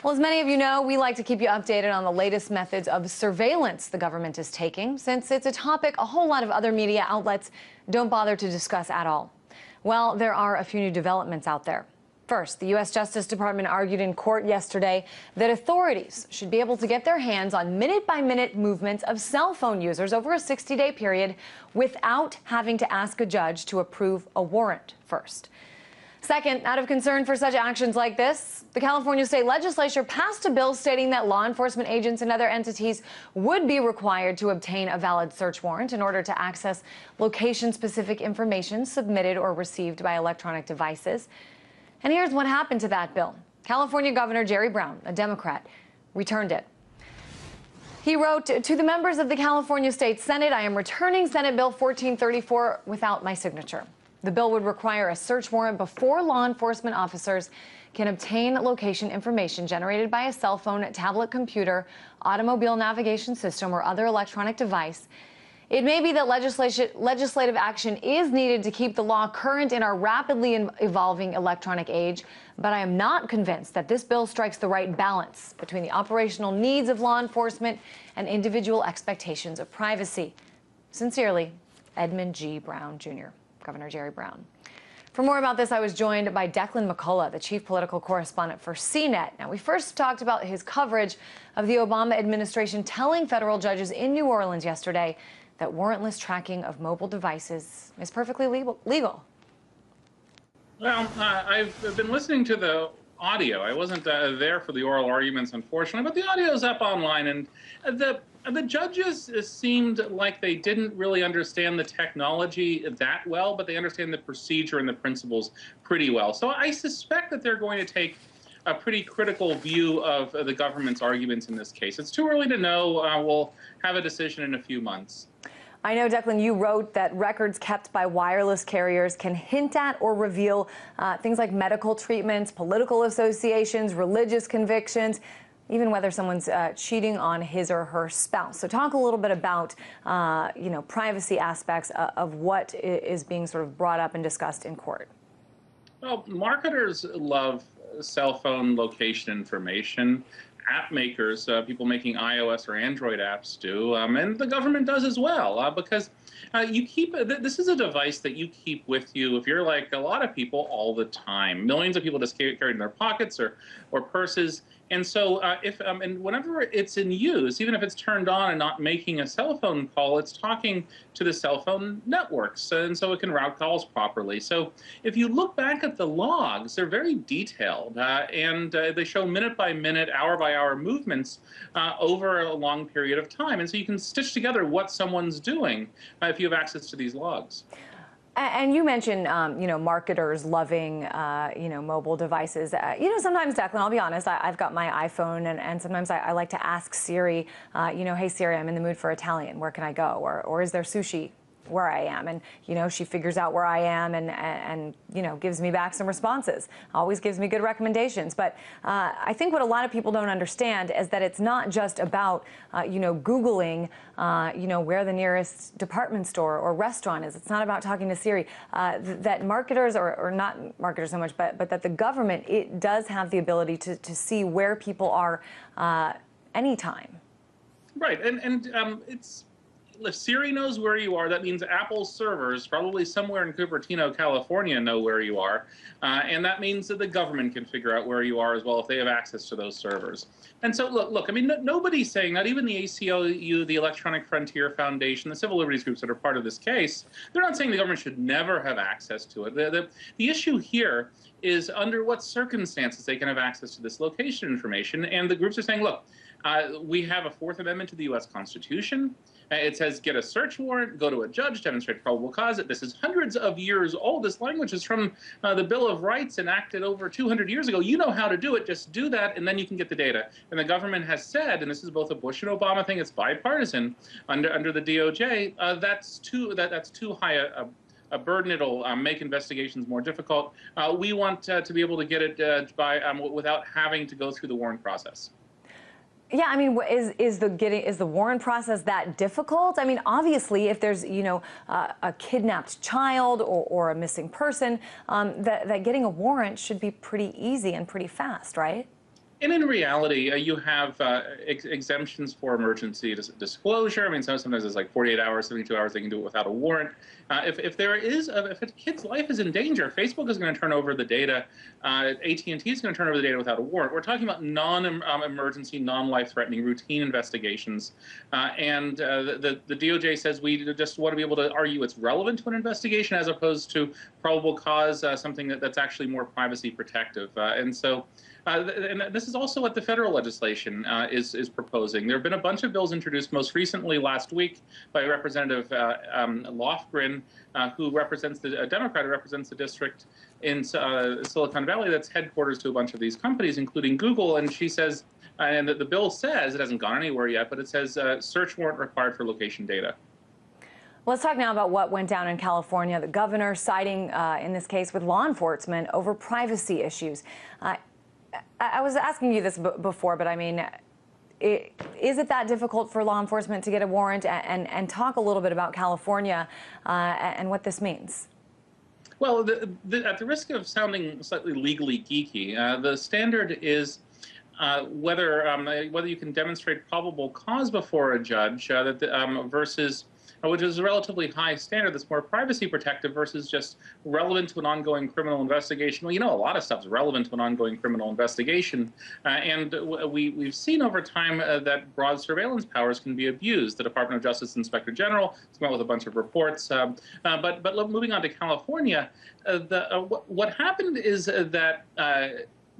Well, as many of you know, we like to keep you updated on the latest methods of surveillance the government is taking, since it's a topic a whole lot of other media outlets don't bother to discuss at all. Well, there are a few new developments out there. First, the U.S. Justice Department argued in court yesterday that authorities should be able to get their hands on minute-by-minute movements of cell phone users over a 60-day period without having to ask a judge to approve a warrant first. Second, out of concern for such actions like this, the California state legislature passed a bill stating that law enforcement agents and other entities would be required to obtain a valid search warrant in order to access location-specific information submitted or received by electronic devices. And here's what happened to that bill. California Governor Jerry Brown, a Democrat, returned it. He wrote, "To the members of the California State Senate, I am returning Senate Bill 1434 without my signature. The bill would require a search warrant before law enforcement officers can obtain location information generated by a cell phone, tablet computer, automobile navigation system, or other electronic device. It may be that legislative action is needed to keep the law current in our rapidly evolving electronic age, but I am not convinced that this bill strikes the right balance between the operational needs of law enforcement and individual expectations of privacy. Sincerely, Edmund G. Brown, Jr., Governor Jerry Brown." For more about this, I was joined by Declan McCullough, the chief political correspondent for CNET. Now, we first talked about his coverage of the Obama administration telling federal judges in New Orleans yesterday that warrantless tracking of mobile devices is perfectly legal. Well, I've been listening to the audio. I wasn't there for the oral arguments, unfortunately, but the audio is up online, and the judges seemed like they didn't really understand the technology that well, but they understand the procedure and the principles pretty well. So I suspect that they're going to take a pretty critical view of the government's arguments in this case. It's too early to know. We'll have a decision in a few months. I know, Declan, you wrote that records kept by wireless carriers can hint at or reveal things like medical treatments, political associations, religious convictions, even whether someone's cheating on his or her spouse. So talk a little bit about, privacy aspects of what is being sort of brought up and discussed in court. Well, marketers love cell phone location information. App makers, people making iOS or Android apps do, and the government does as well, because this is a device that you keep with you, if you're like a lot of people, all the time. Millions of people just carry it in their pockets or purses. And so and whenever it's in use, even if it's turned on and not making a cell phone call, it's talking to the cell phone networks, and so it can route calls properly. So if you look back at the logs, they're very detailed, and they show minute by minute, hour by hour movements over a long period of time. And so you can stitch together what someone's doing if you have access to these logs. And you mentioned, marketers loving, mobile devices. Sometimes, Declan, I'll be honest, I've got my iPhone, and sometimes I like to ask Siri, hey, Siri, I'm in the mood for Italian. Where can I go? Or is there sushi where I am? And, she figures out where I am and gives me back some responses. Always gives me good recommendations. But I think what a lot of people don't understand is that it's not just about, Googling, where the nearest department store or restaurant is. It's not about talking to Siri. That marketers, or not marketers so much, but that the government, it does have the ability to see where people are anytime. Right. And it's... If Siri knows where you are, that means Apple's servers, probably somewhere in Cupertino, California, know where you are. And that means that the government can figure out where you are as well if they have access to those servers. And so, look, I mean, nobody's saying, not even the ACLU, the Electronic Frontier Foundation, the civil liberties groups that are part of this case, they're not saying the government should never have access to it. The issue here is under what circumstances they can have access to this location information. And the groups are saying, look, we have a Fourth Amendment to the U.S. Constitution. It says get a search warrant, go to a judge, demonstrate probable cause. This is hundreds of years old. This language is from the Bill of Rights enacted over 200 years ago. You know how to do it. Just do that, and then you can get the data. And the government has said, and this is both a Bush and Obama thing, it's bipartisan under the DOJ, that's too high a burden. It'll make investigations more difficult. We want to be able to get it without having to go through the warrant process. Yeah, I mean, is the warrant process that difficult? I mean, obviously, if there's a kidnapped child or a missing person, that getting a warrant should be pretty easy and pretty fast, right? And in reality, you have exemptions for emergency disclosure. I mean, sometimes it's like 48 hours, 72 hours. They can do it without a warrant. If a kid's life is in danger, Facebook is going to turn over the data. AT&T is going to turn over the data without a warrant. We're talking about non-emergency, non-life-threatening, routine investigations. And the DOJ says we just want to be able to argue it's relevant to an investigation as opposed to probable cause, something that's actually more privacy protective. And so. And this is also what the federal legislation is proposing. There have been a bunch of bills introduced, most recently last week by Representative Lofgren, who represents a Democrat who represents the district in Silicon Valley that's headquarters to a bunch of these companies, including Google. And she says, and the bill says, it hasn't gone anywhere yet, but it says search warrant required for location data. Let's talk now about what went down in California. The governor siding in this case with law enforcement over privacy issues. I was asking you this before, but I mean, is it that difficult for law enforcement to get a warrant? And talk a little bit about California and what this means. Well, at the risk of sounding slightly legally geeky, the standard is whether you can demonstrate probable cause before a judge versus which is a relatively high standard that's more privacy protective versus just relevant to an ongoing criminal investigation. Well, you know, a lot of stuff is relevant to an ongoing criminal investigation. And we've seen over time that broad surveillance powers can be abused. The Department of Justice Inspector General has come out with a bunch of reports. But moving on to California, what happened is that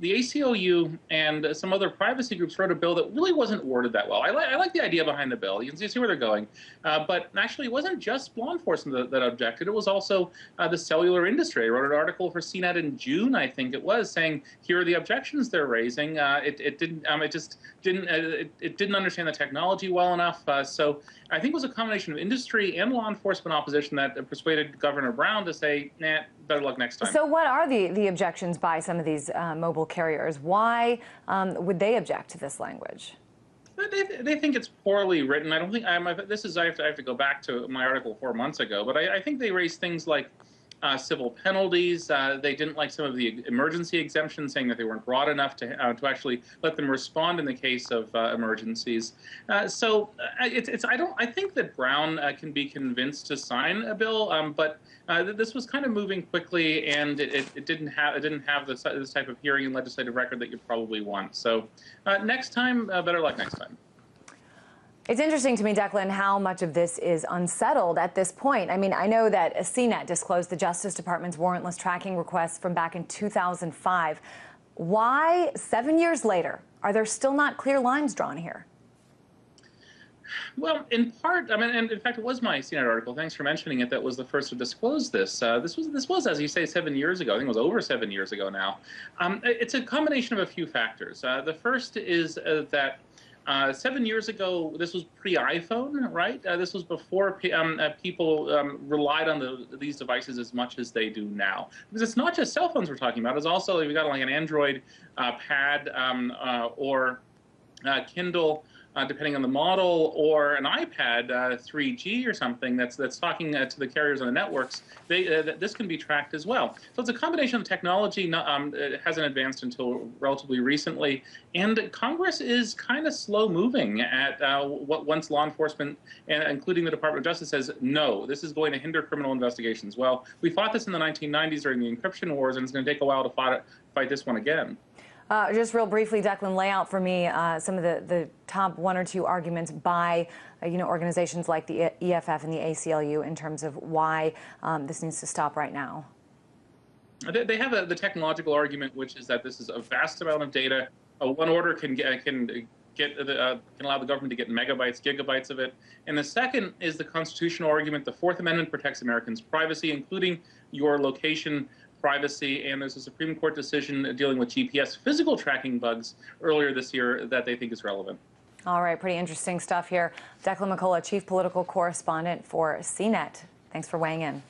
the ACLU and some other privacy groups wrote a bill that really wasn't worded that well. I like the idea behind the bill. You can see where they're going. But actually, it wasn't just law enforcement that objected. It was also the cellular industry. I wrote an article for CNET in June, I think it was, saying here are the objections they're raising. It didn't understand the technology well enough. So I think it was a combination of industry and law enforcement opposition that persuaded Governor Brown to say, nah, better luck next time. So what are the objections by some of these mobile carriers? Why would they object to this language? They think it's poorly written. I don't think I have to go back to my article 4 months ago, but I think they raise things like civil penalties. They didn't like some of the emergency exemptions, saying that they weren't broad enough to actually let them respond in the case of emergencies. I think that Brown can be convinced to sign a bill, but this was kind of moving quickly, and it didn't have this type of hearing and legislative record that you probably want. So next time, better luck next time. It's interesting to me, Declan, how much of this is unsettled at this point. I mean, I know that CNET disclosed the Justice Department's warrantless tracking requests from back in 2005. Why, 7 years later, are there still not clear lines drawn here? Well, in part, I mean, and in fact, it was my CNET article. Thanks for mentioning it. That was the first to disclose this. This was, as you say, 7 years ago. I think it was over 7 years ago now. It's a combination of a few factors. The first is that 7 years ago, this was pre-iPhone, right? This was before people relied on these devices as much as they do now. Because it's not just cell phones we're talking about. It's also, you've got like an Android pad or Kindle, depending on the model, or an iPad 3G or something that's talking to the carriers on the networks. This can be tracked as well. So it's a combination of technology. It hasn't advanced until relatively recently, and Congress is kind of slow moving at once law enforcement, including the Department of Justice, says no, this is going to hinder criminal investigations. Well, we fought this in the 1990s during the encryption wars, and it's going to take a while to fight this one again. Just real briefly, Declan, lay out for me some of the top 1 or 2 arguments by organizations like the EFF and the ACLU in terms of why this needs to stop right now. They have the technological argument, which is that this is a vast amount of data. One order can allow the government to get megabytes, gigabytes of it. And the second is the constitutional argument. The Fourth Amendment protects Americans' privacy, including your location privacy, and there's a Supreme Court decision dealing with GPS physical tracking bugs earlier this year that they think is relevant. All right, pretty interesting stuff here. Declan McCullough, Chief Political Correspondent for CNET. Thanks for weighing in.